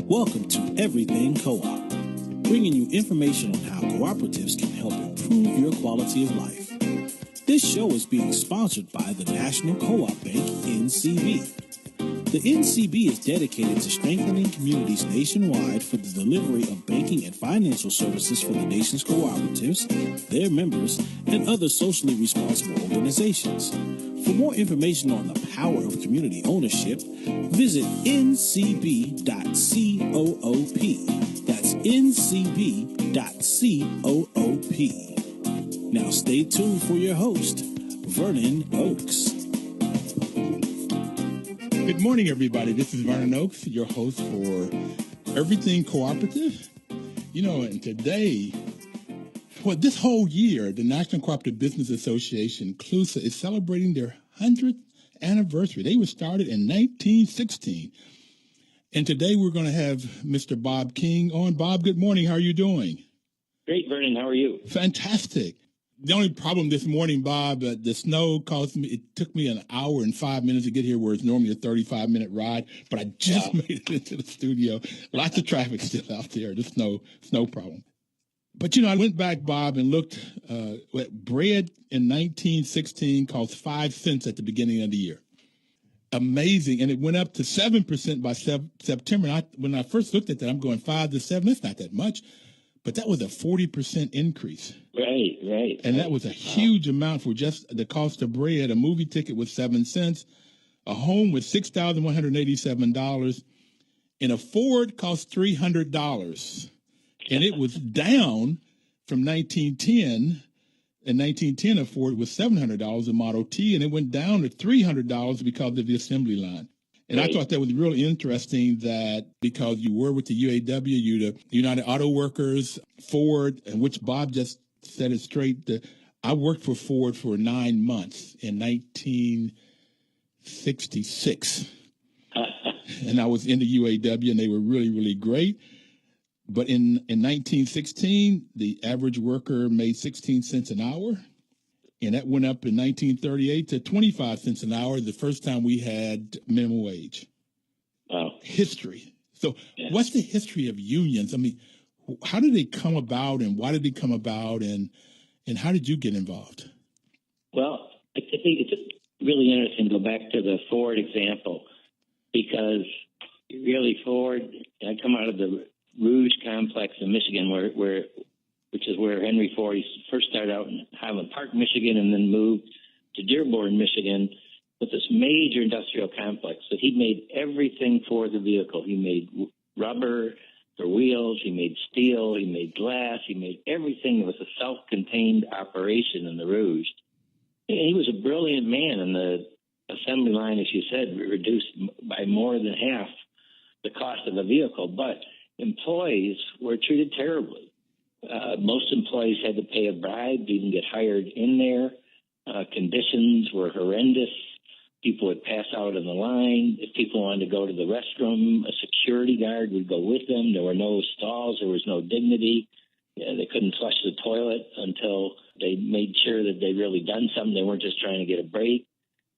Welcome to Everything Co-op, bringing you information on how cooperatives can help improve your quality of life. This show is being sponsored by the National Co-op Bank, NCB. The NCB is dedicated to strengthening communities nationwide for the delivery of banking and financial services for the nation's cooperatives, their members, and other socially responsible organizations. For more information on the power of community ownership, visit ncb.coop. That's ncb.coop. Now stay tuned for your host, Vernon Oakes. Good morning, everybody. This is Vernon Oakes, your host for Everything Cooperative. And today, this whole year, the National Cooperative Business Association, CLUSA, is celebrating their 100th anniversary. They were started in 1916. And today we're going to have Mr. Bob King on. Bob, good morning. How are you doing? Great, Vernon. How are you? Fantastic. The only problem this morning, Bob, the snow it took me an hour and 5 minutes to get here, where it's normally a 35-minute ride, but I just made it into the studio. Lots of traffic still out there, the snow problem. But, I went back, Bob, and looked at bread in 1916 cost 5 cents at the beginning of the year. Amazing. And it went up to 7% by September. When I first looked at that, I'm going 5 to 7. That's not that much. But that was a 40% increase. Right. And that was a huge amount for just the cost of bread. A movie ticket was 7 cents. A home was $6,187. And a Ford cost $300. And it was down from 1910. In 1910, a Ford was $700 a Model T, and it went down to $300 because of the assembly line. And I thought that was really interesting that because you were with the UAW, the United Auto Workers, Ford, and which Bob just said it straight, I worked for Ford for 9 months in 1966. And I was in the UAW, and they were really, really great. But in 1916, the average worker made 16 cents an hour. And that went up in 1938 to 25 cents an hour, the first time we had minimum wage. Wow. History. So what's the history of unions? I mean, how did they come about, and why did they come about, and how did you get involved? Well, I think it's really interesting to go back to the Ford example, because really Ford, I come out of the Rouge complex in Michigan, which is where Henry Ford first started out in Highland Park, Michigan, and then moved to Dearborn, Michigan, with this major industrial complex. So he made everything for the vehicle. He made rubber for wheels. He made steel. He made glass. He made everything. It was a self-contained operation in the Rouge. And he was a brilliant man, and the assembly line, as you said, reduced by more than half the cost of the vehicle. But employees were treated terribly. Most employees had to pay a bribe to even get hired in there. Conditions were horrendous. People would pass out in the line. If people wanted to go to the restroom, a security guard would go with them. There were no stalls. There was no dignity. They couldn't flush the toilet until they made sure that they'd really done something. They weren't just trying to get a break.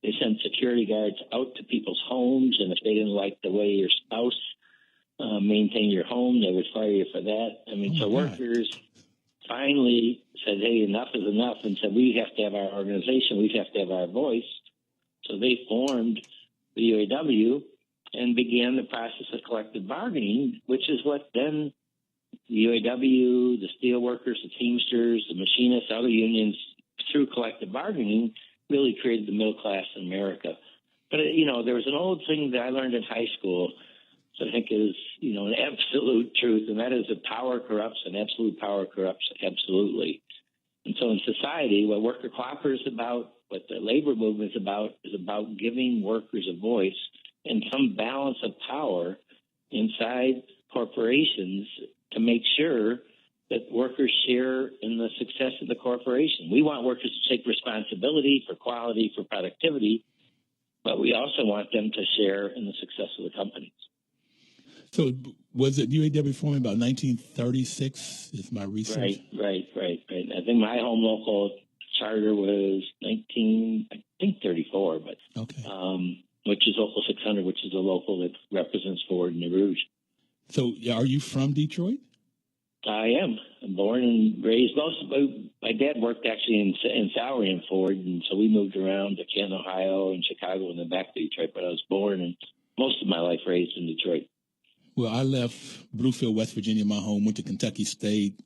They sent security guards out to people's homes, and if they didn't like the way your spouse maintain your home, they would fire you for that. I mean, workers finally said, hey, enough is enough, and said, we have to have our organization, we have to have our voice. So they formed the UAW and began the process of collective bargaining, which is what then the UAW, the steel workers, the Teamsters, the machinists, other unions, through collective bargaining, really created the middle class in America. But, there was an old thing that I learned in high school, I think is, an absolute truth, and that is that power corrupts and absolute power corrupts absolutely. And so in society, what worker cooperatives is about, what the labor movement is about giving workers a voice and some balance of power inside corporations to make sure that workers share in the success of the corporation. We want workers to take responsibility for quality, for productivity, but we also want them to share in the success of the companies. So was it UAW forming about 1936 is my research? Right. I think my home local charter was 1934, but okay. Which is Local 600, which is a local that represents Ford and the Rouge. So are you from Detroit? I am. I'm born and raised. My dad worked actually in salary in Ford, and so we moved around to Canton, Ohio, and Chicago, and then back to Detroit. But I was born and most of my life raised in Detroit. Well, I left Bluefield, West Virginia, my home, went to Kentucky State.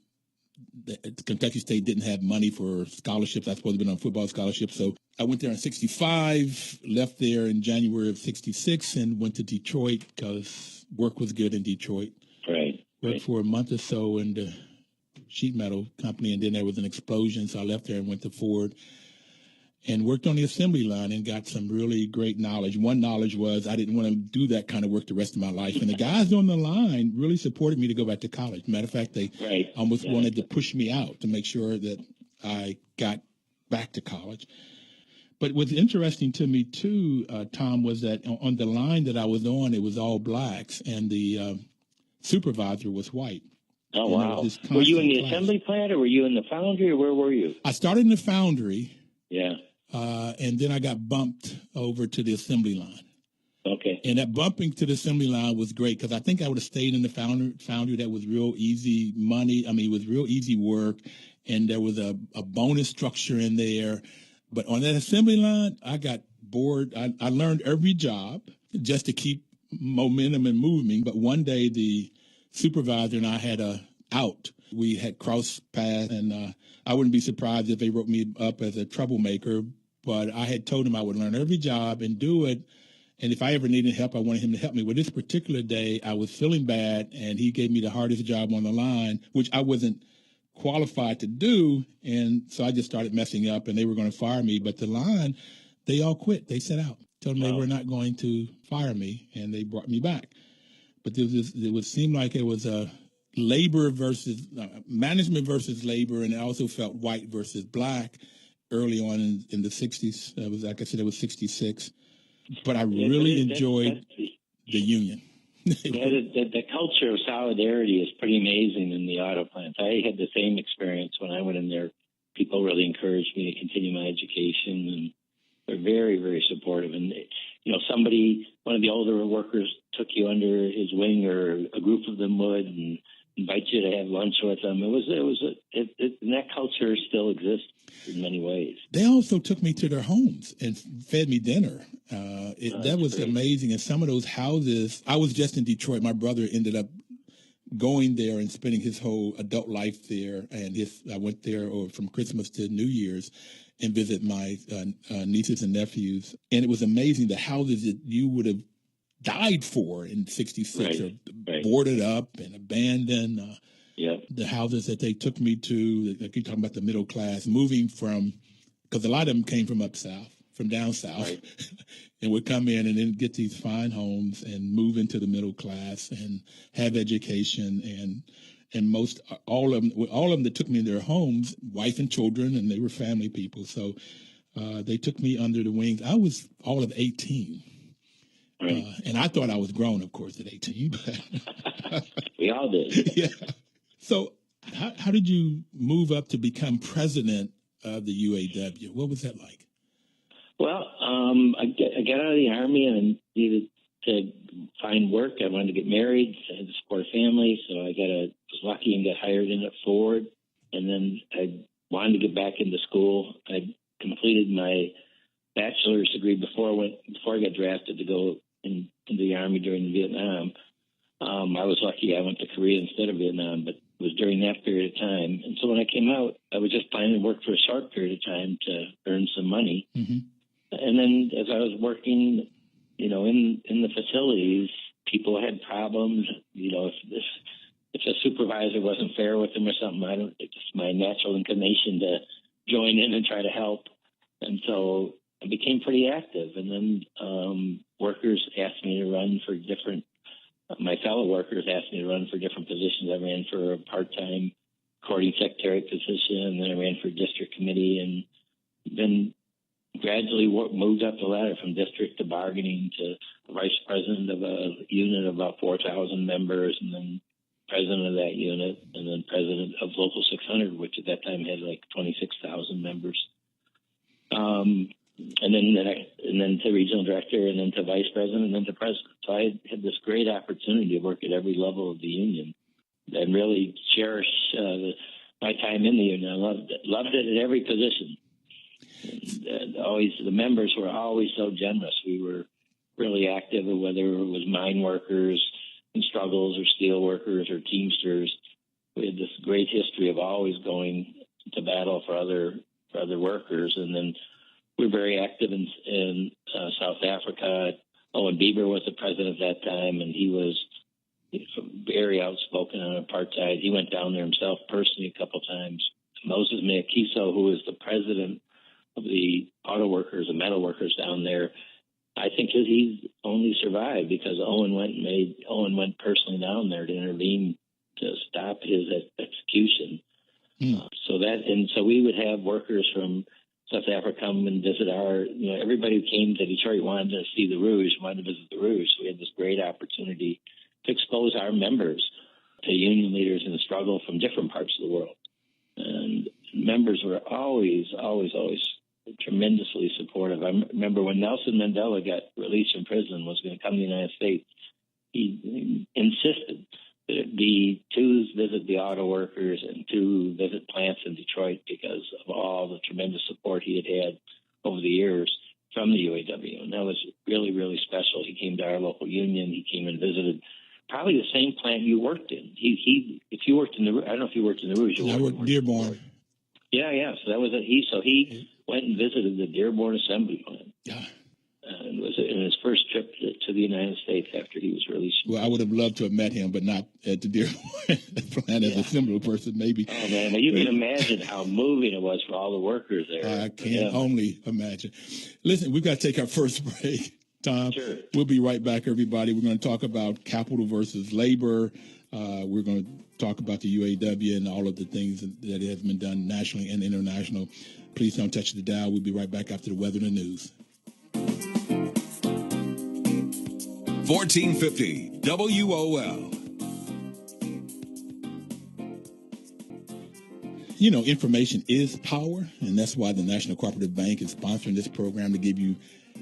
Kentucky State didn't have money for scholarships. I was supposed to be on a football scholarship. So I went there in 65, left there in January of 66, and went to Detroit because work was good in Detroit. Right. Worked for a month or so in the sheet metal company, and then there was an explosion. So I left there and went to Ford and worked on the assembly line and got some really great knowledge. One knowledge was I didn't want to do that kind of work the rest of my life. And the guys on the line really supported me to go back to college. Matter of fact, they almost wanted to push me out to make sure that I got back to college. But what's interesting to me, too, Tom, was that on the line that I was on, it was all blacks, and the supervisor was white. Oh, wow. Were you in the assembly plant, or were you in the foundry, or where were you? I started in the foundry. Yeah. And then I got bumped over to the assembly line. Okay. And that bumping to the assembly line was great because I think I would have stayed in the foundry. That was real easy money. I mean, it was real easy work, and there was a bonus structure in there. But on that assembly line, I got bored. I learned every job just to keep momentum and moving. But one day, the supervisor and I had a out. We had crossed paths, and I wouldn't be surprised if they wrote me up as a troublemaker. But I had told him I would learn every job and do it. And if I ever needed help, I wanted him to help me. Well, this particular day, I was feeling bad, and he gave me the hardest job on the line, which I wasn't qualified to do. And so I just started messing up, and they were going to fire me. But the line, they all quit. They set out, told them they were not going to fire me, and they brought me back. But it would seem like it was a labor versus management versus labor, and I also felt white versus black early on in the 60s. It was, like I said, it was 66. But I really enjoyed the union. The culture of solidarity is pretty amazing in the auto plants. I had the same experience when I went in there. People really encouraged me to continue my education, and they're very, very supportive. And, one of the older workers took you under his wing, or a group of them would, and invite you to have lunch with them. And that culture still exists in many ways. They also took me to their homes and fed me dinner. That was great. Amazing. And some of those houses, I was just in Detroit. My brother ended up going there and spending his whole adult life there. And I went there from Christmas to New Year's and visit my nieces and nephews. And it was amazing, the houses that you would have died for in 66 are boarded up and abandoned. The houses that they took me to, like you're talking about the middle class, moving from, because a lot of them came from up south, from down south, and would come in and then get these fine homes and move into the middle class and have education. And all of them that took me in their homes, wife and children, and they were family people. So they took me under the wings. I was all of 18. And I thought I was grown, of course, at 18. But we all did. Yeah. So how did you move up to become president of the UAW? What was that like? Well, I got out of the Army and needed to find work. I wanted to get married. I had to support a family. So I was lucky and got hired in at Ford. And then I wanted to get back into school. I completed my bachelor's degree before I got drafted to go into the Army during Vietnam. I was lucky I went to Korea instead of Vietnam, but it was during that period of time. And so when I came out, I was just finding work for a short period of time to earn some money. Mm-hmm. And then as I was working, in the facilities, people had problems. If a supervisor wasn't fair with them or something, it's my natural inclination to join in and try to help. And so I became pretty active. And then workers asked me to run for my fellow workers asked me to run for different positions. I ran for a part-time recording secretary position, and then I ran for district committee, and then gradually moved up the ladder from district to bargaining to vice president of a unit of about 4,000 members, and then president of that unit, and then president of Local 600, which at that time had like 26,000 members. then to regional director, and then to vice president, and then to president. So I had this great opportunity to work at every level of the union and really cherish my time in the union. I loved it at every position. And always, the members were always so generous. We were really active, whether it was mine workers and struggles, or steel workers, or Teamsters. We had this great history of always going to battle for other workers. And then we were very active in South Africa. Owen Bieber was the president at that time, and he was very outspoken on apartheid. He went down there himself personally a couple times. Moses Meakiso, who was the president of the auto workers and metal workers down there, I think he only survived because Owen went personally down there to intervene to stop his execution. So we would have workers from South Africa come and visit everybody who came to Detroit wanted to see the Rouge, wanted to visit the Rouge. So we had this great opportunity to expose our members to union leaders in the struggle from different parts of the world. And members were always tremendously supportive. I remember when Nelson Mandela got released from prison, was going to come to the United States, he insisted that it be to visit the auto workers and to visit plants in Detroit because of all the tremendous support he had over the years from the UAW. And that was really, really special. He came to our local union. He came and visited probably the same plant you worked in. If you worked in I don't know if you worked in the Rouge. I worked Dearborn. Yeah. So that was it. So he went and visited the Dearborn assembly plant. Yeah. And was in his first trip to the United States after he was released. Well, I would have loved to have met him, but not at the Dearborn plant as a similar person, maybe. Oh, man, you can imagine how moving it was for all the workers there. I can only imagine. Listen, we've got to take our first break, Tom. Sure. We'll be right back, everybody. We're going to talk about capital versus labor. We're going to talk about the UAW and all of the things that has been done nationally and international. Please don't touch the dial. We'll be right back after the weather and the news. 1450 WOL. You know, information is power, and that's why the National Cooperative Bank is sponsoring this program to give you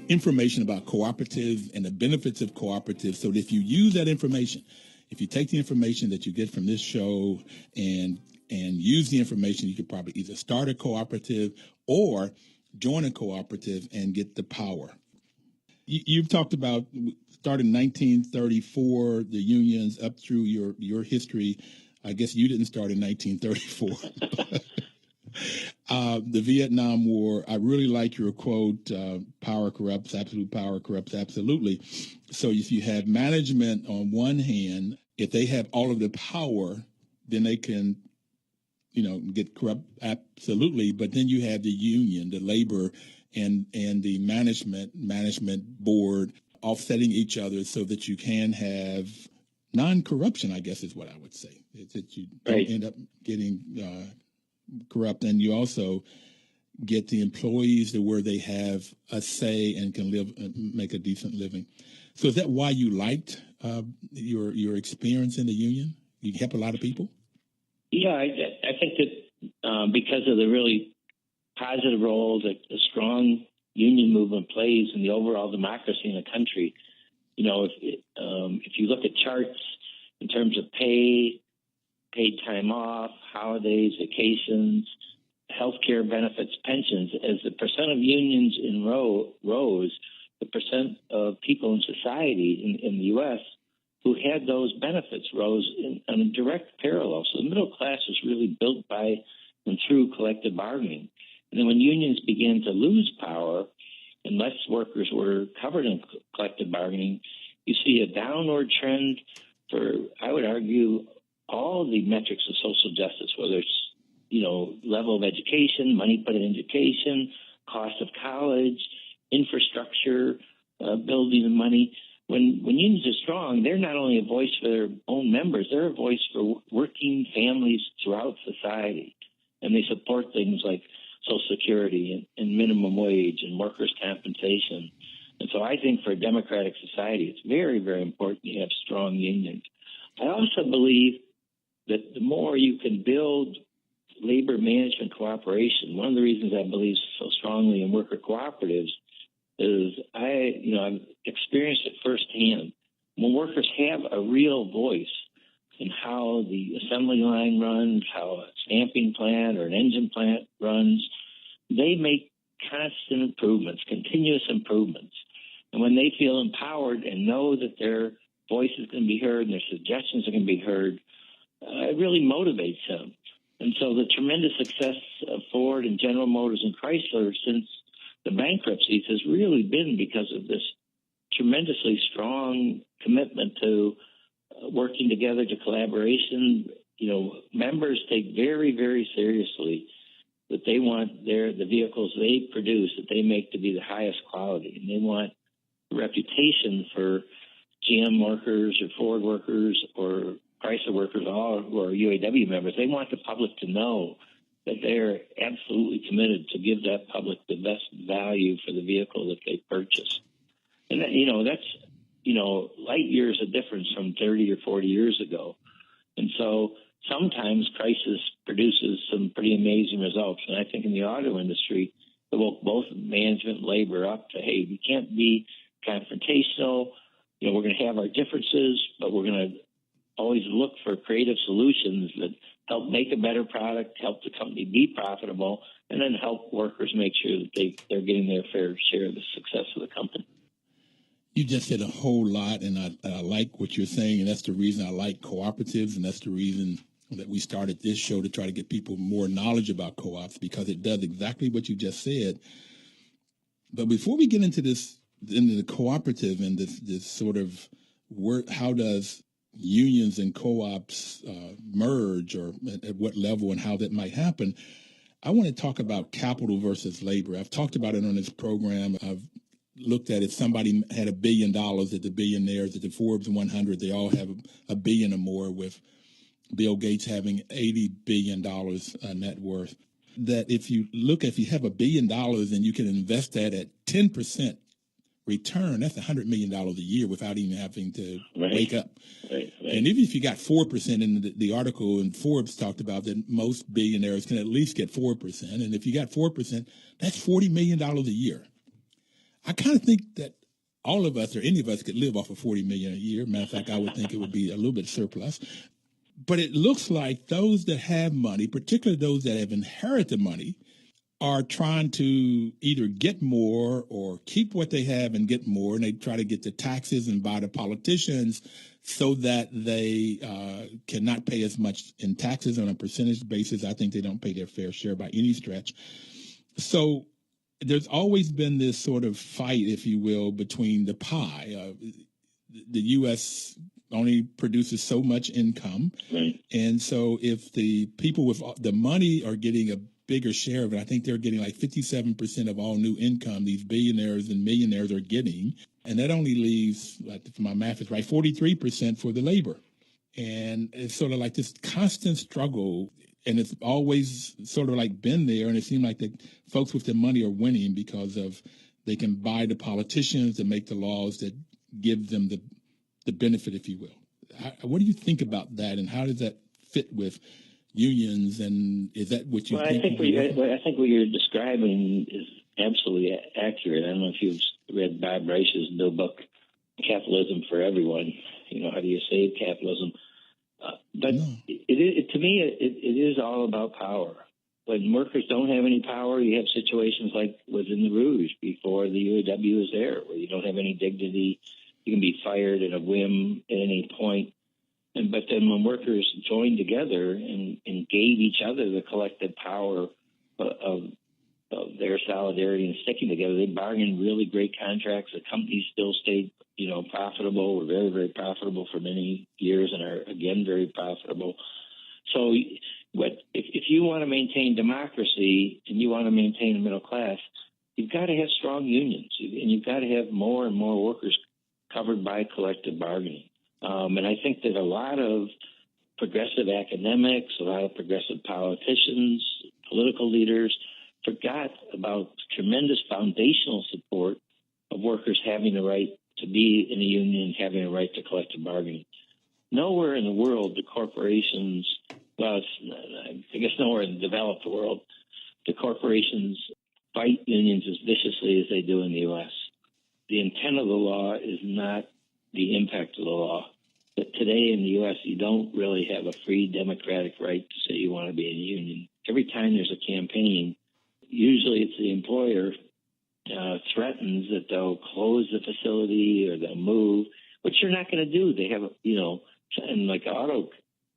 information about cooperatives and the benefits of cooperatives, so that if you use that information, if you take the information that you get from this show and use the information, you could probably either start a cooperative or join a cooperative and get the power. You've talked about starting in 1934, the unions up through your history. I guess you didn't start in 1934. The Vietnam War, I really like your quote, power corrupts, absolute power corrupts absolutely. So if you have management on one hand, if they have all of the power, then they can, get corrupt absolutely. But then you have the union, the labor, and the management board offsetting each other so that you can have non-corruption, I guess is what I would say. It's that you don't end up getting corrupt, and you also get the employees to where they have a say and can make a decent living. So is that why you liked your experience in the union? You help a lot of people? Yeah, I think that because of the really positive role that a strong union movement plays in the overall democracy in the country. If you look at charts in terms of pay, paid time off, holidays, vacations, healthcare benefits, pensions, as the percent of unions rose, the percent of people in society in the U.S. who had those benefits rose in a direct parallel. So the middle class was really built by and through collective bargaining. And then when unions began to lose power and less workers were covered in collective bargaining, you see a downward trend for, I would argue, all the metrics of social justice, whether it's, level of education, money put in education, cost of college, infrastructure, building and money. When unions are strong, they're not only a voice for their own members, they're a voice for working families throughout society. And they support things like Social Security and minimum wage and workers' compensation. And so I think for a democratic society, it's very, very important you have strong unions. I also believe that the more you can build labor management cooperation. One of the reasons I believe so strongly in worker cooperatives is I've experienced it firsthand. When workers have a real voice in how the assembly line runs, how a stamping plant or an engine plant runs, they make constant improvements, continuous improvements. And when they feel empowered and know that their voice is going to be heard and their suggestions are going to be heard, it really motivates them. And so the tremendous success of Ford and General Motors and Chrysler since the bankruptcies has really been because of this tremendously strong commitment to working together, to collaboration. Members take very, very seriously that they want the vehicles they produce, that they make, to be the highest quality. And they want a reputation for GM workers or Ford workers or Chrysler workers, all who are UAW members. They want the public to know that they're absolutely committed to give that public the best value for the vehicle that they purchase. And that's light years of difference from 30 or 40 years ago. And so sometimes crisis produces some pretty amazing results. And I think in the auto industry, it woke both management and labor up to, hey, we can't be confrontational. We're going to have our differences, but we're going to always look for creative solutions that help make a better product, help the company be profitable, and then help workers make sure that they're getting their fair share of the success of the company. You just said a whole lot, and I like what you're saying, and that's the reason I like cooperatives, and that's the reason that we started this show, to try to get people more knowledge about co-ops, because it does exactly what you just said. But before we get into the cooperative and this sort of work, how does unions and co-ops merge, or at what level and how that might happen, I want to talk about capital versus labor. I've talked about it on this program. I've looked at it. Somebody had $1 billion, that the billionaires, that the Forbes 100, they all have a billion or more, with Bill Gates having $80 billion net worth. That if you have $1 billion and you can invest that at 10% return, that's $100 million a year without even having to wake up. Right. And even if you got 4%, in the article in Forbes talked about that most billionaires can at least get 4%. And if you got 4%, that's $40 million a year. I kind of think that all of us, or any of us, could live off of $40 million a year. Matter of fact, I would think it would be a little bit surplus. But it looks like those that have money, particularly those that have inherited money, are trying to either get more or keep what they have and get more, and they try to get the taxes and buy the politicians so that they cannot pay as much in taxes on a percentage basis. I think they don't pay their fair share by any stretch. So there's always been this sort of fight, if you will, between the pie. The U.S. only produces so much income. Right. And so if the people with the money are getting a bigger share of it, I think they're getting like 57% of all new income these billionaires and millionaires are getting. And that only leaves, if my math is right, 43% for the labor. And it's sort of like this constant struggle. And it's always sort of like been there. And it seemed like the folks with the money are winning because of they can buy the politicians and make the laws that give them the benefit, if you will. What do you think about that? And how does that fit with unions? And is that what you think? I think what you're describing is absolutely accurate. I don't know if you've read Bob Reich's new book, Capitalism for Everyone. How do you save capitalism? But No. To me, it is all about power. When workers don't have any power, you have situations like was in the Rouge before the UAW was there, where you don't have any dignity. You can be fired at a whim at any point. But then when workers joined together and gave each other the collective power of their solidarity and sticking together, they bargained really great contracts. The companies still stayed, profitable, were very, very profitable for many years and are, again, very profitable. So if you want to maintain democracy and you want to maintain a middle class, you've got to have strong unions, and you've got to have more and more workers covered by collective bargaining. And I think that a lot of progressive academics, a lot of progressive politicians, political leaders forgot about tremendous foundational support of workers having the right to be in a union, having a right to collective bargaining. Nowhere in the world do corporations well, I guess nowhere in the developed world, the corporations fight unions as viciously as they do in the U.S. The intent of the law is not the impact of the law. But today in the U.S., you don't really have a free democratic right to say you want to be in a union. Every time there's a campaign, usually it's the employer threatens that they'll close the facility or they'll move, which you're not going to do. They have, and like auto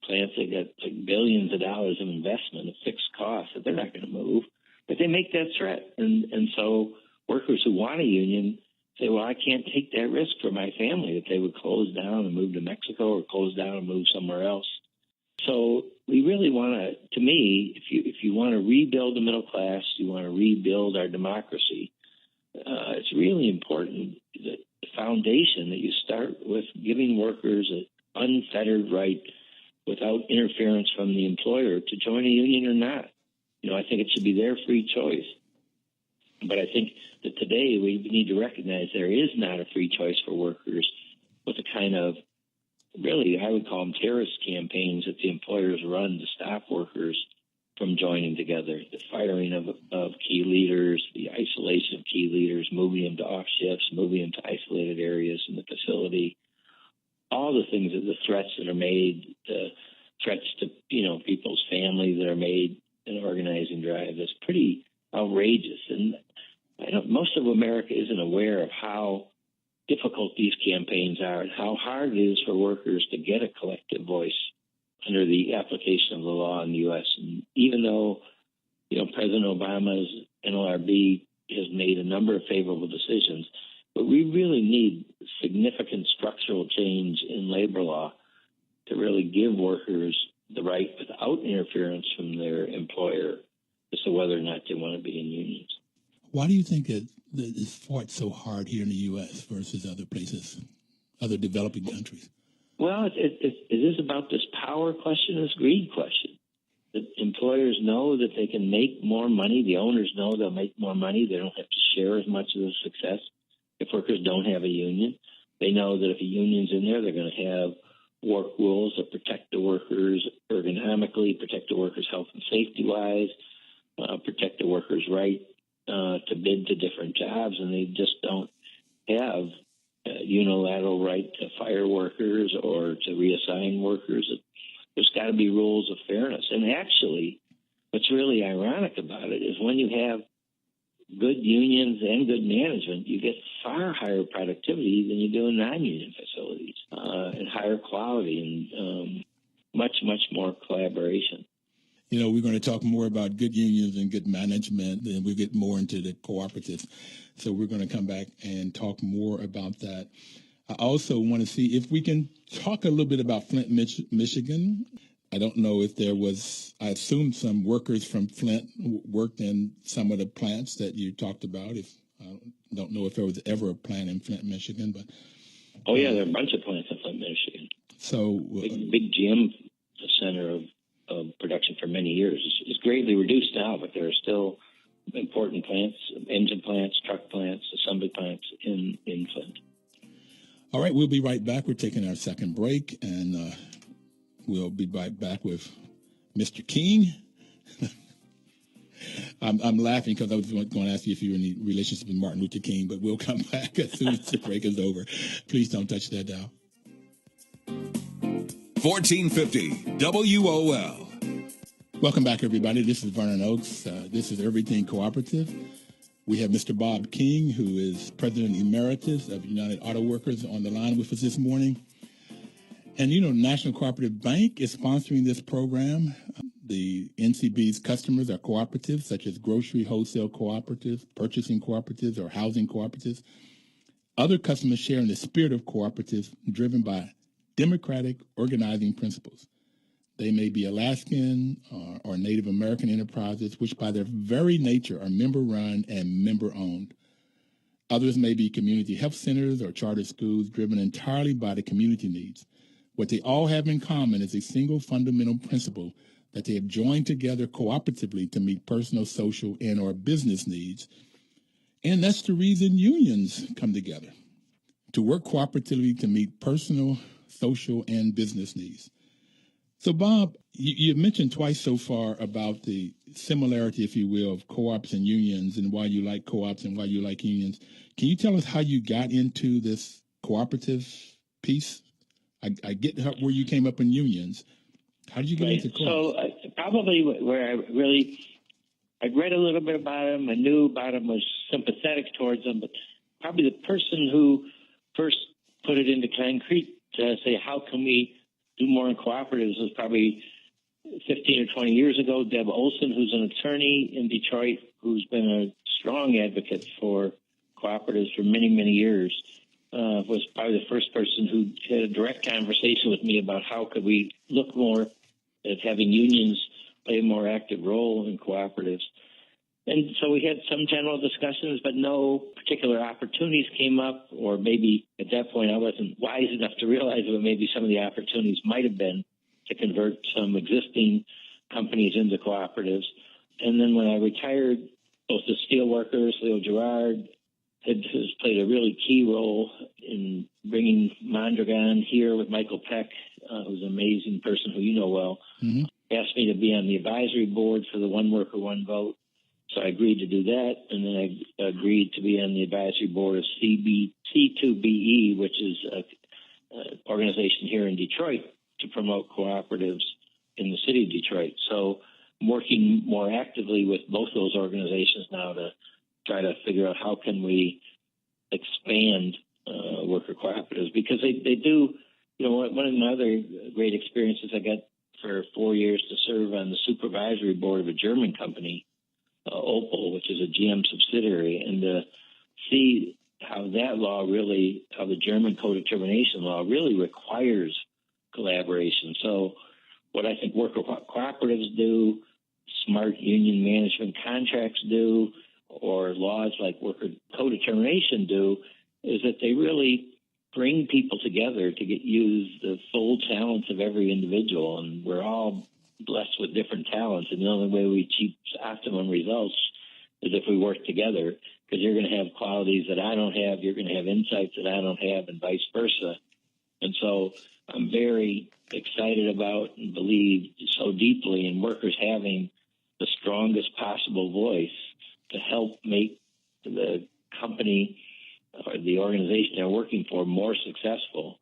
plants, they got like billions of dollars of investment, of fixed costs that they're not going to move. But they make that threat. And so workers who want a union say, well, I can't take that risk for my family that they would close down and move to Mexico or close down and move somewhere else. So we really want to me, if you want to rebuild the middle class, you want to rebuild our democracy, it's really important that the foundation that you start with giving workers an unfettered right without interference from the employer to join a union or not. I think it should be their free choice. But I think that today we need to recognize there is not a free choice for workers with the kind of, really, I would call them terrorist campaigns that the employers run to stop workers from joining together. The firing of key leaders, the isolation of key leaders, moving them to off shifts, moving them to isolated areas in the facility, all the things, the threats that are made, the threats to, people's families that are made in organizing drive is pretty outrageous. And most of America isn't aware of how difficult these campaigns are and how hard it is for workers to get a collective voice under the application of the law in the U.S. And even though, President Obama's NLRB has made a number of favorable decisions, but we really need significant structural change in labor law to really give workers the right without interference from their employer as to whether or not they want to be in unions. Why do you think that it's fought so hard here in the U.S. versus other places, other developing countries? Well, it is about this power question, this greed question. The employers know that they can make more money. The owners know they'll make more money. They don't have to share as much of the success if workers don't have a union. They know that if a union's in there, they're going to have work rules that protect the workers ergonomically, protect the workers' health and safety-wise, protect the workers' right to bid to different jobs, and they just don't have a unilateral right to fire workers or to reassign workers. There's got to be rules of fairness. And actually, what's really ironic about it is when you have good unions and good management, you get far higher productivity than you do in non-union facilities, and higher quality and much, much more collaboration. We're going to talk more about good unions and good management, and we'll get more into the cooperatives. So we're going to come back and talk more about that. I also want to see if we can talk a little bit about Flint, Michigan. I don't know if I assume some workers from Flint worked in some of the plants that you talked about. I don't know if there was ever a plant in Flint, Michigan, but. Oh, yeah, there are a bunch of plants in Flint, Michigan. So. Big GM center of production for many years. It's greatly reduced now, but there are still important plants, engine plants, truck plants, assembly plants in Flint. All right, we'll be right back. We're taking our second break, and we'll be right back with Mr. King. I'm laughing because I was going to ask you if you were in any relationship with Martin Luther King, but we'll come back as soon as the break is over. Please don't touch that dial. 1450 WOL. Welcome back, everybody. This is Vernon Oakes. This is Everything Cooperative. We have Mr. Bob King, who is President Emeritus of United Auto Workers, on the line with us this morning. And, National Cooperative Bank is sponsoring this program. The NCB's customers are cooperatives, such as grocery wholesale cooperatives, purchasing cooperatives, or housing cooperatives. Other customers share in the spirit of cooperatives driven by democratic organizing principles. They may be Alaskan or Native American enterprises, which by their very nature are member-run and member-owned. Others may be community health centers or charter schools driven entirely by the community needs. What they all have in common is a single fundamental principle that they have joined together cooperatively to meet personal, social, and or business needs. And that's the reason unions come together, to work cooperatively to meet personal, social, and business needs. So, Bob, you mentioned twice so far about the similarity, if you will, of co-ops and unions and why you like co-ops and why you like unions. Can you tell us how you got into this cooperative piece? I get where you came up in unions. How did you get into co-ops? So probably where I'd read a little bit about him. I knew about him, was sympathetic towards him, but probably the person who first put it into concrete to say, how can we do more in cooperatives was probably 15 or 20 years ago. Deb Olson, who's an attorney in Detroit, who's been a strong advocate for cooperatives for many, many years, was probably the first person who had a direct conversation with me about how could we look more at having unions play a more active role in cooperatives. And so we had some general discussions, but no particular opportunities came up, or maybe at that point I wasn't wise enough to realize that maybe some of the opportunities might have been to convert some existing companies into cooperatives. And then when I retired, both the steelworkers, Leo Gerard, has played a really key role in bringing Mondragon here with Michael Peck, who's an amazing person who you know well, asked me to be on the advisory board for the One Worker, One Vote. So I agreed to do that, and then I agreed to be on the advisory board of C2BE, which is an organization here in Detroit to promote cooperatives in the city of Detroit. So I'm working more actively with both those organizations now to try to figure out how can we expand worker cooperatives, because they do, one of my other great experiences I got for 4 years to serve on the supervisory board of a German company, Opel, which is a GM subsidiary, and to see how the German co-determination law really requires collaboration. So what I think worker cooperatives do, smart union management contracts do, or laws like worker co-determination do, is that they really bring people together to use the full talents of every individual. And we're all blessed with different talents, and the only way we achieve optimum results is if we work together, because you're going to have qualities that I don't have, you're going to have insights that I don't have, and vice versa. And so I'm very excited about and believe so deeply in workers having the strongest possible voice to help make the company or the organization they're working for more successful.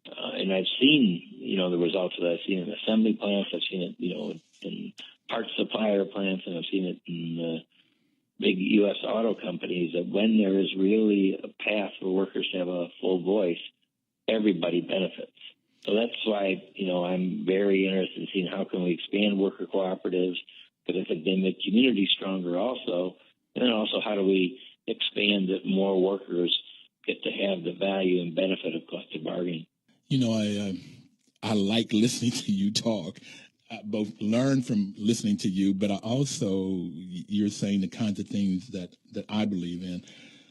And I've seen, the results of that. I've seen it in assembly plants. I've seen it, in parts supplier plants, and I've seen it in big U.S. auto companies, that when there is really a path for workers to have a full voice, everybody benefits. So that's why, I'm very interested in seeing how can we expand worker cooperatives, because I think they make communities stronger also. And then also, how do we expand that more workers get to have the value and benefit of collective bargaining? I like listening to you talk. I both learn from listening to you, but I also, you're saying the kinds of things that I believe in.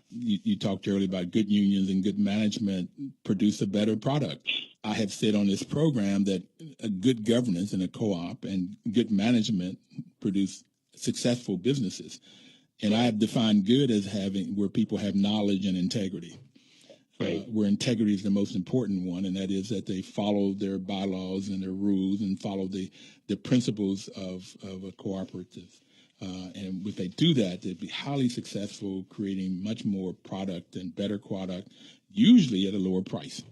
You talked earlier about good unions and good management produce a better product. I have said on this program that a good governance in a co-op and good management produce successful businesses. And I have defined good as having where people have knowledge and integrity. Right. Where integrity is the most important one, and that is that they follow their bylaws and their rules and follow the principles of a cooperative. And if they do that, they'd be highly successful, creating much more product and better product, usually at a lower price.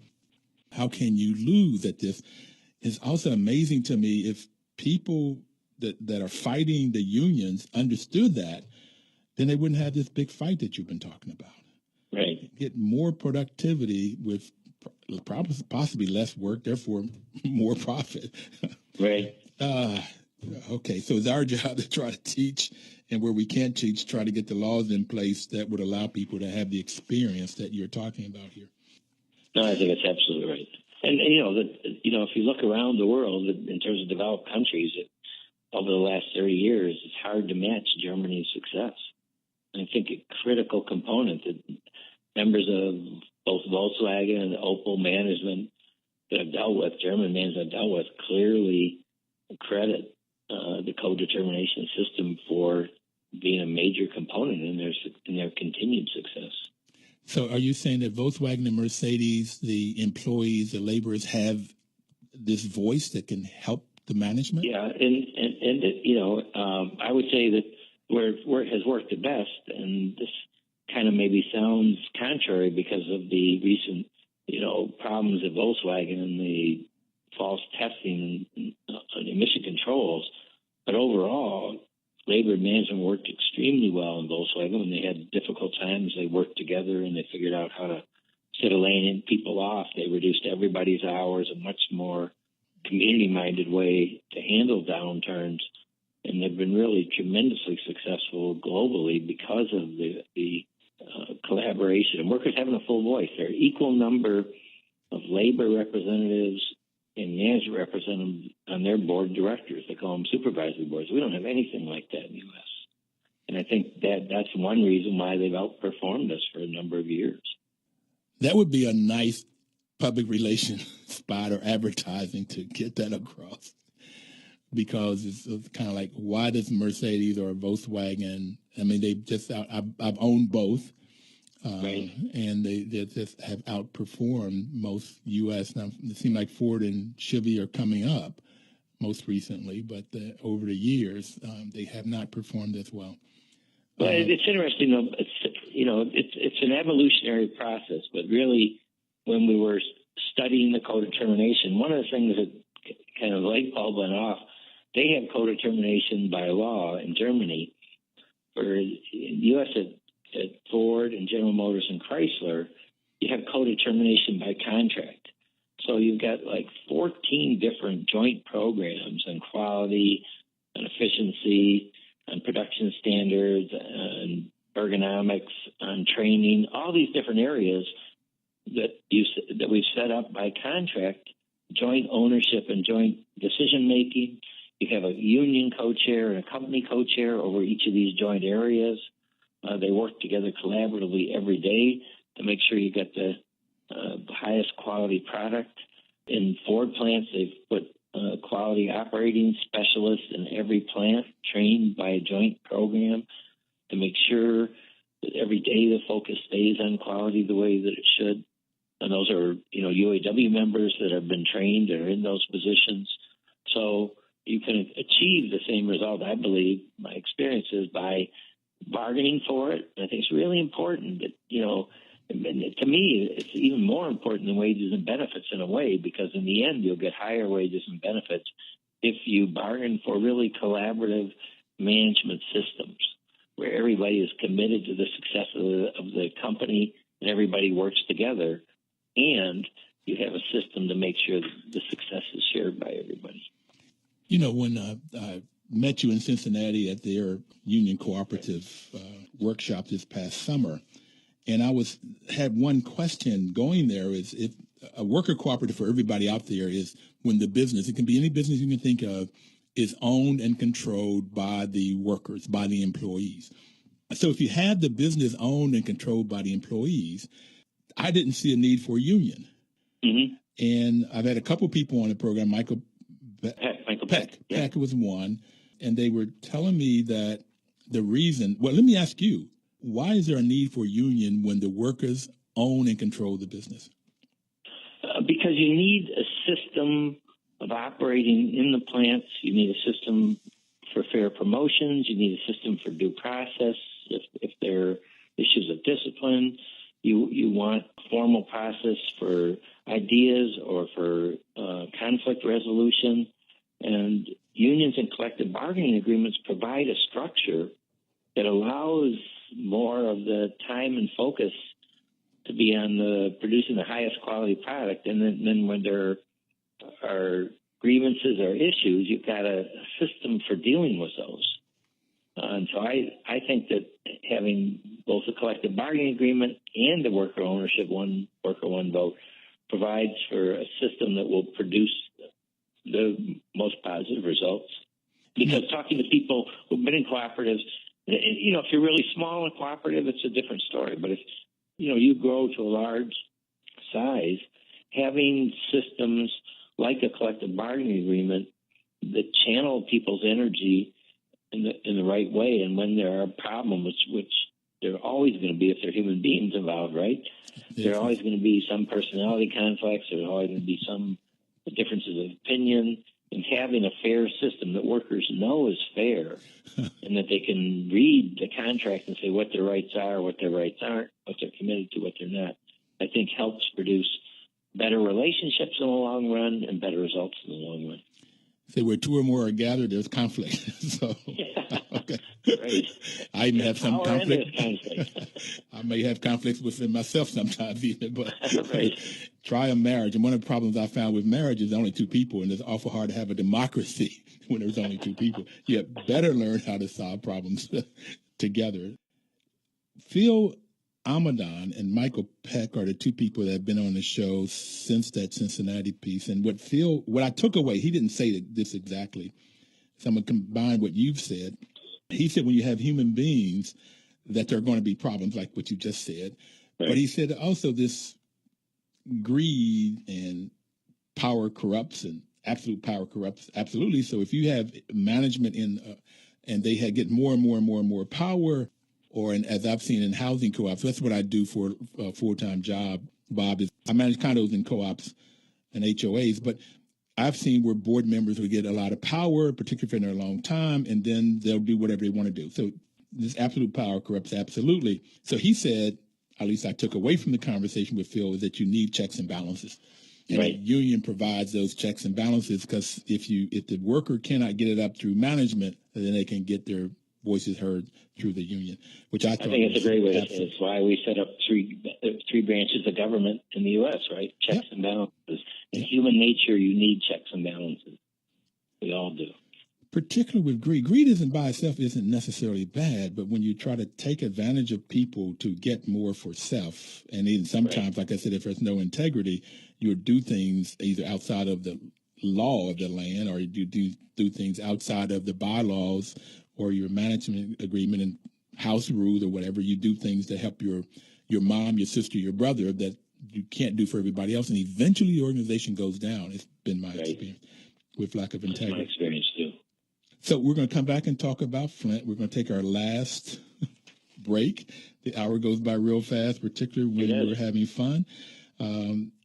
How can you lose at this? It's also amazing to me if people that are fighting the unions understood that, then they wouldn't have this big fight that you've been talking about. Right. Get more productivity with possibly less work, therefore more profit. Right. Okay, so it's our job to try to teach, and where we can't teach, try to get the laws in place that would allow people to have the experience that you're talking about here. No, I think it's absolutely right. And if you look around the world in terms of developed countries, over the last 30 years, it's hard to match Germany's success. I think a critical component that members of both Volkswagen and Opel management that I've dealt with, German management I've dealt with, clearly credit the co-determination system for being a major component in their continued success. So are you saying that Volkswagen and Mercedes, the employees, the laborers, have this voice that can help the management? Yeah, and I would say that where it has worked the best, and this kind of maybe sounds contrary because of the recent, problems at Volkswagen and the false testing and emission controls, but overall, labor management worked extremely well in Volkswagen. When they had difficult times, they worked together and they figured out how to, instead of laying people off, they reduced everybody's hours, a much more community-minded way to handle downturns. And they've been really tremendously successful globally because of the collaboration. And workers having a full voice. There are equal number of labor representatives and management representatives on their board of directors. They call them supervisory boards. We don't have anything like that in the U.S. And I think that's one reason why they've outperformed us for a number of years. That would be a nice public relations spot or advertising to get that across, because it's kind of like, why does Mercedes or Volkswagen, I mean, I've owned both, right. And they just have outperformed most U.S. Now, it seems like Ford and Chevy are coming up most recently, but over the years, they have not performed as well. Well, it's interesting, though. It's an evolutionary process, but really, when we were studying the co-determination, one of the things that kind of light bulb went off, they have co-determination by law in Germany. For in the U.S. at Ford and General Motors and Chrysler, you have co-determination by contract. So you've got like 14 different joint programs on quality, on efficiency, on production standards, on ergonomics, on training, all these different areas that we've set up by contract, joint ownership and joint decision making. You have a union co-chair and a company co-chair over each of these joint areas. They work together collaboratively every day to make sure you get the highest quality product. In Ford plants, they've put quality operating specialists in every plant trained by a joint program to make sure that every day the focus stays on quality the way that it should. And those are, UAW members that have been trained or in those positions. So you can achieve the same result, I believe, my experience is by bargaining for it. And I think it's really important that, to me, it's even more important than wages and benefits in a way, because in the end, you'll get higher wages and benefits if you bargain for really collaborative management systems where everybody is committed to the success of the company and everybody works together, and you have a system to make sure that the success is shared by everybody. When I met you in Cincinnati at their union cooperative workshop this past summer, and I had one question going there is, if a worker cooperative for everybody out there is when the business, it can be any business you can think of, is owned and controlled by the workers, by the employees. So if you had the business owned and controlled by the employees, I didn't see a need for a union. Mm-hmm. And I've had a couple people on the program, Michael Peck. Yeah. Peck was one, and they were telling me that the reason, well, let me ask you, why is there a need for a union when the workers own and control the business? Because you need a system of operating in the plants. You need a system for fair promotions. You need a system for due process. If there are issues of discipline, you want a formal process for ideas or for conflict resolution. And unions and collective bargaining agreements provide a structure that allows more of the time and focus to be on producing the highest quality product. And then when there are grievances or issues, you've got a system for dealing with those. And so I think that having both a collective bargaining agreement and the worker ownership, one worker, one vote, provides for a system that will produce the most positive results. Because talking to people who've been in cooperatives, if you're really small in a cooperative, it's a different story. But if, you grow to a large size, having systems like a collective bargaining agreement that channel people's energy in the right way, and when there are problems, which there are always going to be if there are human beings involved, right? Yeah. There are always going to be some personality conflicts. There's always going to be some differences of opinion. And having a fair system that workers know is fair and that they can read the contract and say what their rights are, what their rights aren't, what they're committed to, what they're not, I think helps produce better relationships in the long run and better results in the long run. Say where two or more are gathered, there's conflict. So, okay. Right. I even have some conflict. I may have conflicts within myself sometimes even, but right. Try a marriage. And one of the problems I found with marriage is only two people, and it's awful hard to have a democracy when there's only two people. You better learn how to solve problems together. Phil Almadon and Michael Peck are the two people that have been on the show since that Cincinnati piece. And what I took away, he didn't say this exactly, so I'm going to combine what you've said. He said when you have human beings that there are going to be problems, like what you just said. Right. But he said also this greed and power corrupts, and absolute power corrupts absolutely. So if you have management and they get more and more and more and more power, and as I've seen in housing co-ops, that's what I do for a full-time job, Bob, is I manage condos and co-ops and HOAs, but I've seen where board members will get a lot of power, particularly if they're there a long time, and then they'll do whatever they want to do. So this absolute power corrupts absolutely. So he said, at least I took away from the conversation with Phil, is that you need checks and balances. And right. The union provides those checks and balances because if the worker cannot get it up through management, then they can get their voices heard through the union, which I think it's a great way to say it. It's why we set up three branches of government in the U.S., right? Checks and balances. In human nature, you need checks and balances. We all do. Particularly with greed. Greed by itself isn't necessarily bad, but when you try to take advantage of people to get more for self, and even sometimes, like I said, if there's no integrity, you'll do things either outside of the law of the land, or you do things outside of the bylaws or your management agreement and house rules or whatever. You do things to help your mom, your sister, your brother that you can't do for everybody else, and eventually the organization goes down. It's been my experience with lack of integrity. That's my experience too. So we're going to come back and talk about Flint. We're going to take our last break. The hour goes by real fast, particularly when we're having fun.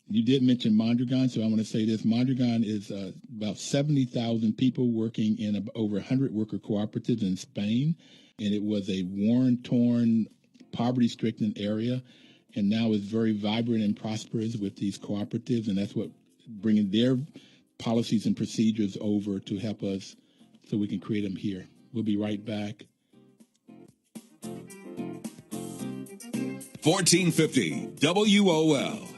You did mention Mondragon, so I want to say this. Mondragon is about 70,000 people working in over 100 worker cooperatives in Spain, and it was a war-torn, poverty-stricken area, and now is very vibrant and prosperous with these cooperatives, and that's what bringing their policies and procedures over to help us so we can create them here. We'll be right back. 1450 WOL.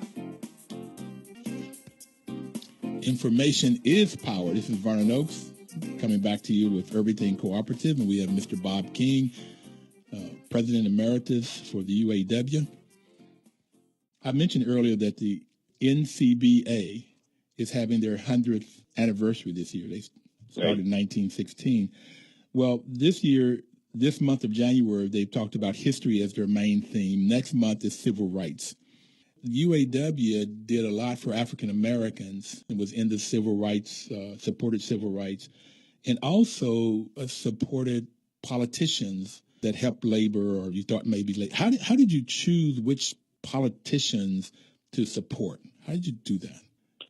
Information is power. This is Vernon Oakes coming back to you with Everything Cooperative, and we have Mr. Bob King, President Emeritus for the UAW. I mentioned earlier that the NCBA is having their 100th anniversary this year. They started in 1916. Well, this year, this month of January, they've talked about history as their main theme. Next month is civil rights. UAW did a lot for African Americans and was into civil rights, supported civil rights, and also supported politicians that helped labor, or you thought maybe how did you choose which politicians to support? How did you do that?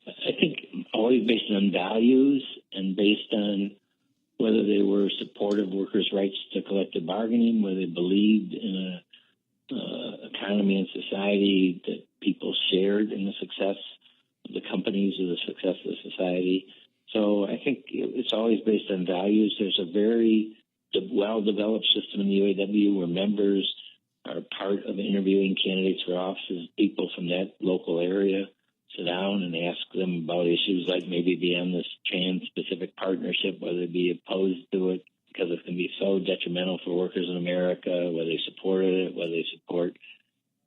I think always based on values and based on whether they were supportive of workers' rights to collective bargaining, whether they believed in a economy and society that people shared in the success of the companies or the success of the society. So I think it's always based on values. There's a very well-developed system in the UAW where members are part of interviewing candidates for offices. People from that local area sit down and ask them about issues like maybe beyond this trans-Pacific partnership, whether they be opposed to it because it can be so detrimental for workers in America, whether they supported it, whether they support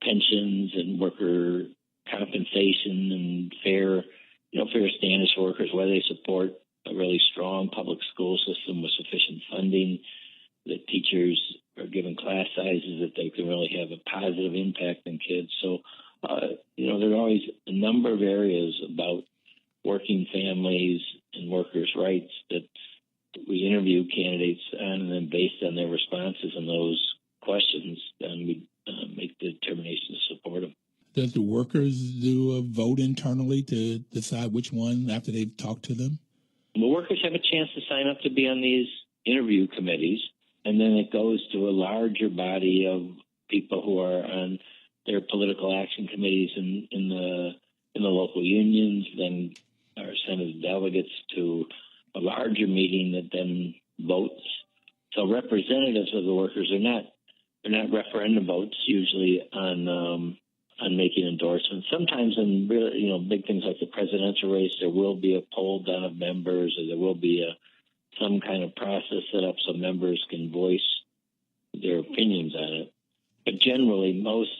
pensions and worker compensation and fair standards for workers, whether they support a really strong public school system with sufficient funding, that teachers are given class sizes that they can really have a positive impact on kids. So, there are always a number of areas about working families and workers' rights that we interview candidates on, and then based on their responses on those questions, then we make the determination to support them. Does the workers do a vote internally to decide which one after they've talked to them? The workers have a chance to sign up to be on these interview committees, and then it goes to a larger body of people who are on their political action committees in the local unions, then are sent as delegates to a larger meeting that then votes. So representatives of the workers they're not referendum votes usually on making endorsements. Sometimes in really, big things like the presidential race, there will be a poll done of members, or there will be some kind of process set up so members can voice their opinions on it. But generally, most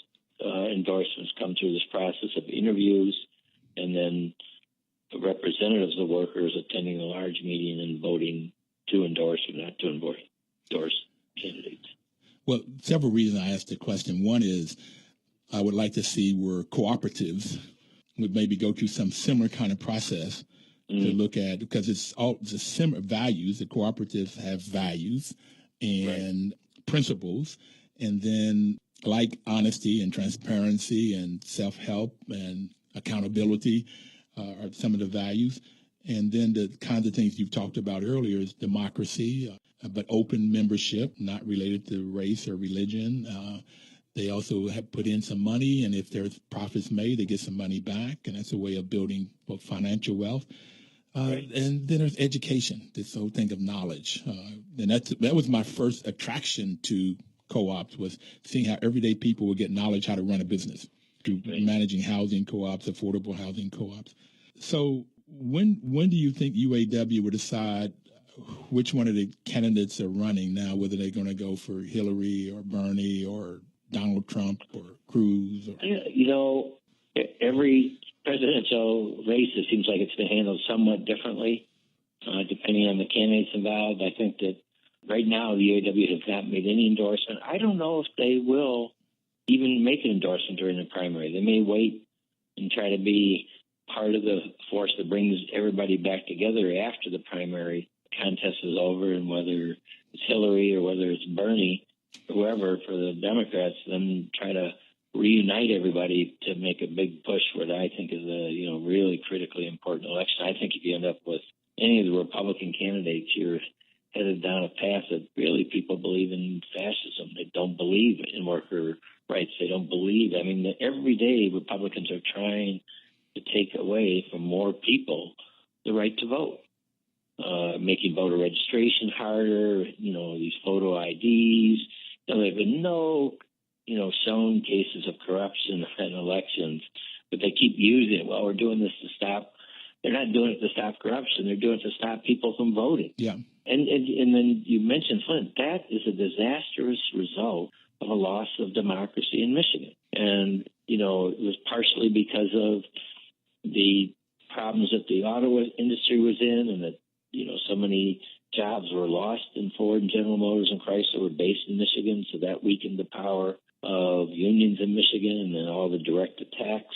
endorsements come through this process of interviews and then the representatives of the workers attending a large meeting and voting to endorse or not to endorse candidates. Well, several reasons I asked the question. One is I would like to see where cooperatives would maybe go through some similar kind of process to look at, because it's all the similar values. The cooperatives have values and principles, and then like honesty and transparency and self-help and accountability are some of the values. And then the kinds of things you've talked about earlier is democracy, but open membership, not related to race or religion. They also have put in some money, and if there's profits made, they get some money back, and that's a way of building both financial wealth. And then there's education, this whole thing of knowledge. And that was my first attraction to co-ops, was seeing how everyday people would get knowledge how to run a business through managing housing co-ops, affordable housing co-ops. So when do you think UAW would decide which one of the candidates are running now, whether they're going to go for Hillary or Bernie or Donald Trump or Cruz? Every presidential race, it seems like it's been handled somewhat differently, depending on the candidates involved. I think that right now the UAW has not made any endorsement. I don't know if they will even make an endorsement during the primary. They may wait and try to be part of the force that brings everybody back together after the primary contest is over, and whether it's Hillary or whether it's Bernie, whoever for the Democrats, then try to reunite everybody to make a big push for what I think is a really critically important election. I think if you end up with any of the Republican candidates, you're headed down a path that really people believe in fascism. They don't believe in worker rights. They don't believe. I mean, every day Republicans are trying to take away from more people the right to vote, making voter registration harder, these photo IDs. There have been no shown cases of corruption in elections, but they keep using it. Well, we're doing this to stop. They're not doing it to stop corruption. They're doing it to stop people from voting. Yeah. And then you mentioned Flint. That is a disastrous result of a loss of democracy in Michigan. And, it was partially because of the problems that the auto industry was in, and that, so many jobs were lost in Ford and General Motors and Chrysler were based in Michigan. So that weakened the power of unions in Michigan, and then all the direct attacks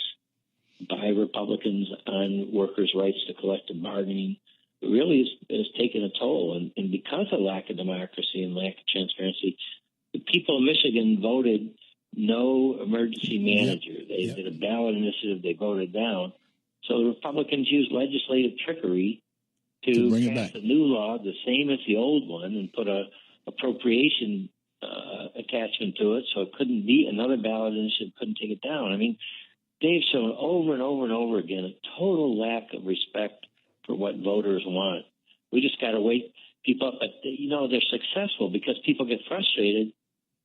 by Republicans on workers' rights to collective bargaining. It really has taken a toll. And because of lack of democracy and lack of transparency, the people of Michigan voted no emergency manager. They did a ballot initiative. They voted down. So the Republicans used legislative trickery to pass a new law, the same as the old one, and put a appropriation attachment to it, so it couldn't be another ballot initiative, couldn't take it down. I mean, they've shown over and over and over again a total lack of respect for what voters want. We just got to wake people up. But, they're successful because people get frustrated.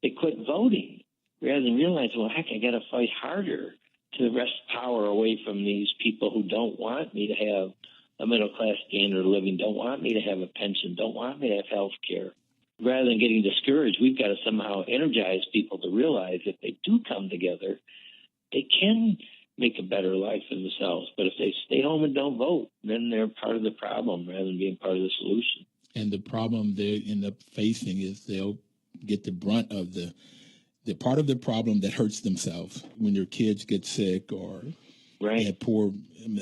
They quit voting rather than realize, well, heck, I got to fight harder to wrest power away from these people who don't want me to have a middle-class standard of living, don't want me to have a pension, don't want me to have health care. Rather than getting discouraged, we've got to somehow energize people to realize if they do come together, they can make a better life for themselves. But if they stay home and don't vote, then they're part of the problem rather than being part of the solution. And the problem they end up facing is they'll get the brunt of the part of the problem that hurts themselves when your kids get sick or have poor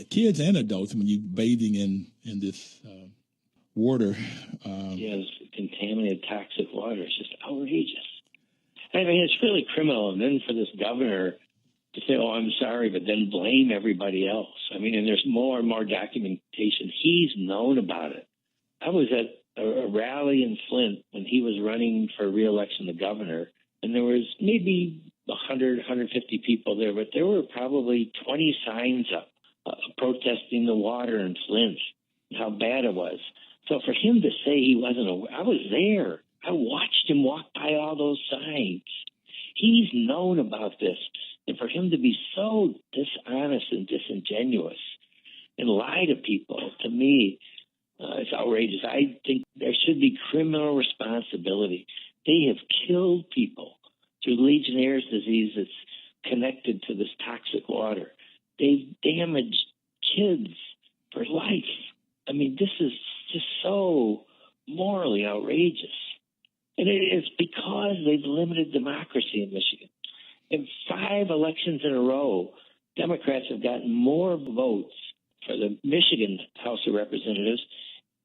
kids and adults when you're bathing in this water. Yes, contaminated toxic water. It's just outrageous. I mean, it's really criminal. And then for this governor to say, oh, I'm sorry, but then blame everybody else. I mean, and there's more and more documentation. He's known about it. I was at a rally in Flint when he was running for re-election the governor, and there was maybe 100, 150 people there, but there were probably 20 signs up protesting the water in Flint, how bad it was. So for him to say he wasn't aware, I was there. I watched him walk by all those signs. He's known about this. And for him to be so dishonest and disingenuous and lie to people, to me, it's outrageous. I think there should be criminal responsibility. They have killed people through Legionnaire's disease that's connected to this toxic water. They've damaged kids for life. I mean, this is just so morally outrageous. And it's because they've limited democracy in Michigan. In 5 elections in a row, Democrats have gotten more votes for the Michigan House of Representatives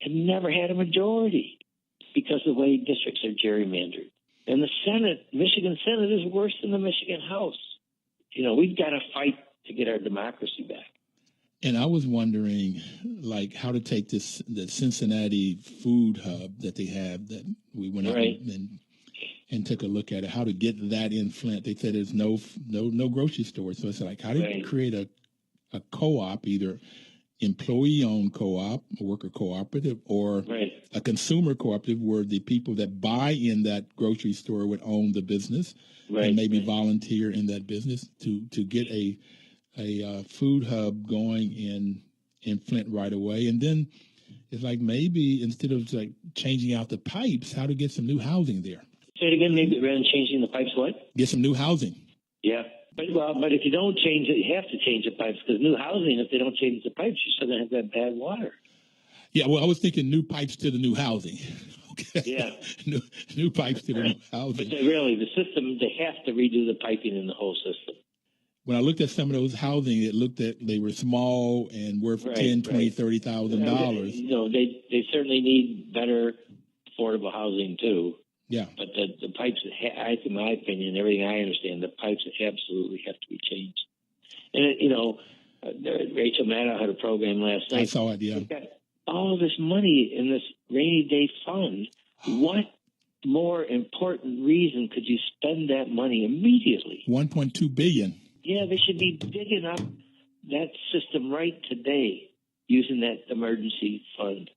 and never had a majority because of the way districts are gerrymandered. And the Senate, Michigan Senate, is worse than the Michigan House. You know, we've got to fight to get our democracy back. And I was wondering, like, how to take the Cincinnati food hub that they have that we went out and took a look at it, how to get that in Flint. They said there's no grocery store. So it's like, how do you create a co-op, either employee-owned co-op, a worker cooperative, or a consumer cooperative where the people that buy in that grocery store would own the business and maybe volunteer in that business to get a food hub going in Flint right away. And then it's like maybe instead of like changing out the pipes, how to get some new housing there. Say it again, maybe rather than changing the pipes, what? Get some new housing. Yeah. But if you don't change it, you have to change the pipes, because new housing, if they don't change the pipes, you're still going to have that bad water. Yeah, well, I was thinking new pipes to the new housing. Okay. Yeah. new pipes to the new housing. But really, the system, they have to redo the piping in the whole system. When I looked at some of those housing, it looked at they were small and worth $10,000, $20,000, $30,000. You know, they certainly need better affordable housing too. Yeah. But the pipes, in my opinion, everything I understand, the pipes absolutely have to be changed. And Rachel Maddow had a program last night. I saw it. Yeah. We've got all this money in this rainy day fund. What more important reason could you spend that money immediately? $1.2 billion. Yeah, they should be digging up that system right today using that emergency fund.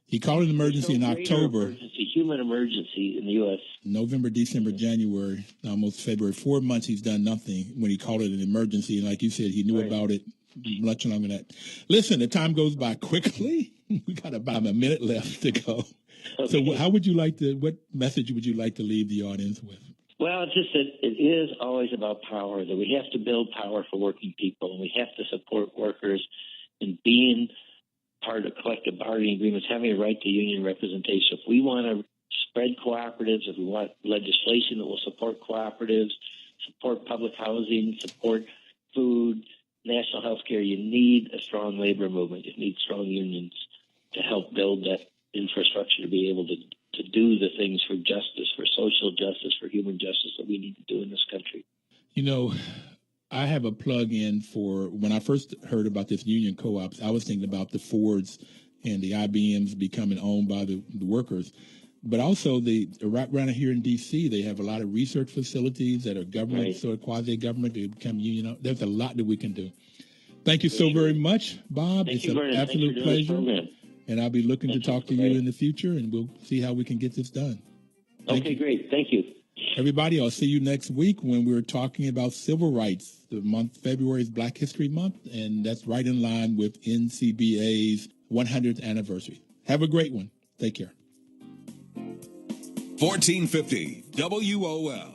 He called it an emergency in October. Human emergency in the U.S. November, December, January, almost February. 4 months he's done nothing when he called it an emergency. And like you said, he knew about it much longer than that. Listen, the time goes by quickly. We got about a minute left to go. Okay. So what message would you like to leave the audience with? Well, it's just that it is always about power, that we have to build power for working people, and we have to support workers in being part of collective bargaining agreements, having a right to union representation. If we want to spread cooperatives, if we want legislation that will support cooperatives, support public housing, support food, national health care, you need a strong labor movement. You need strong unions to help build that infrastructure to be able to do the things for justice, for social justice, for human justice that we need to do in this country. You know, I have a plug-in for when I first heard about this union co-ops, I was thinking about the Fords and the IBMs becoming owned by the workers. But also, right around here in D.C., they have a lot of research facilities that are government, sort of quasi-government. They become union. There's a lot that we can do. Thank you so very much, Bob. It's an absolute pleasure. And I'll be looking to talk to you in the future, and we'll see how we can get this done. Okay, great. Thank you. Everybody, I'll see you next week when we're talking about civil rights. The month February is Black History Month, and that's right in line with NCBA's 100th anniversary. Have a great one. Take care. 1450 WOL.